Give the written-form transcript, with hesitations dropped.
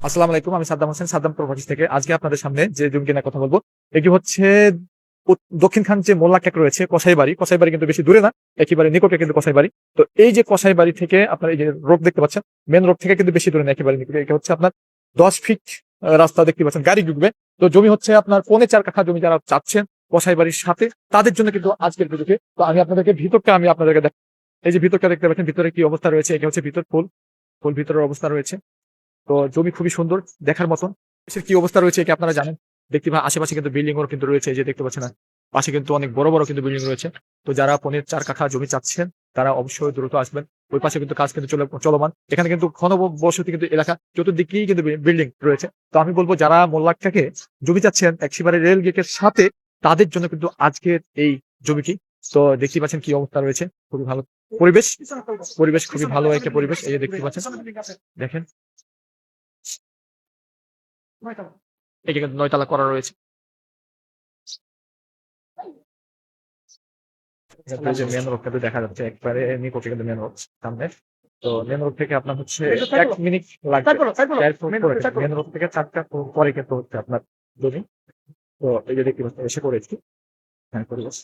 আসসালামু আলাইকুম। আমি সাদ্দাম হোসেন, সাদ্দাম প্রপার্টিজ থেকে। আজকে আপনাদের সামনে যে জমি কেনার কথা বলবো, এটি হচ্ছে দক্ষিণখান যে মোল্লা কেক রয়েছে কসাইবাড়ি। কসাইবাড়ি কিন্তু বেশি দূরে না, একেবারে নিকটে কিন্তু কসাইবাড়ি। তো এই যে কসাইবাড়ি থেকে আপনার এই যে রোড দেখতে পাচ্ছেন, মেন রোড থেকে কিন্তু বেশি দূরে না, একেবারে নিকটে। এটা হচ্ছে আপনার 10 ফিট রাস্তা দেখতে পাচ্ছেন, গাড়ি ঢুকবে। তো জমি হচ্ছে আপনার 4.25 কাঠা জমি যারা চাচ্ছেন কসাইবাড়ির সাথে, তাদের জন্য কিন্তু আজকের ভিডিওতে। তো আমি আপনাদেরকে ভিতরটা আমি আপনাদেরকে দেখ, এই যে ভিতরটা দেখতে পাচ্ছেন, ভিতরে কি অবস্থা রয়েছে। এটা হচ্ছে ভিতর ফুল ফুল ভিতরের অবস্থা রয়েছে। তো জমি খুবই সুন্দর, দেখার মতন। দেশের কি অবস্থা রয়েছে এটা আপনারা জানেন। দেখতে আশেপাশে কিন্তু বিল্ডিং ও কিন্তু রয়েছে, এই যে দেখতে পাচ্ছেন না, পাশে কিন্তু অনেক বড় বড় কিন্তু বিল্ডিং রয়েছে। তো যারা 4.25 কাঠা জমি চাচ্ছেন, তারা অবশ্যই দ্রুত আসবেন। ওই পাশে কিন্তু কাজ কিন্তু চলমান। এখানে কিন্তু ঘনবসতি কিন্তু এলাকা, চতুর্দিকেই কিন্তু বিল্ডিং রয়েছে। তো আমি বলবো যারা মোল্লাক থেকে জমি চাচ্ছেন একেবারে রেল গেটের সাথে, তাদের জন্য কিন্তু আজকের এই জমিটি। তো দেখতে পাচ্ছেন কি অবস্থা রয়েছে, খুবই ভালো পরিবেশ। পরিবেশ খুবই ভালো একটা পরিবেশ, এই যে দেখতে পাচ্ছেন, দেখেন। এই যে কিন্তু 9 তলা করা রয়েছে। এই যে মেন রোডটা দেখা যাচ্ছে একবারে নিকটে, কিন্তু মেন রোড সামনে। তো মেন রোড থেকে আপনার হচ্ছে 1 মিনিট লাগবে। মেন রোড থেকে 4টা পরে কিন্তু হচ্ছে আপনার জমি। তো এই যে দেখতে পাচ্ছেন, এসে পড়েছি। হ্যাঁ, পরিবেশ।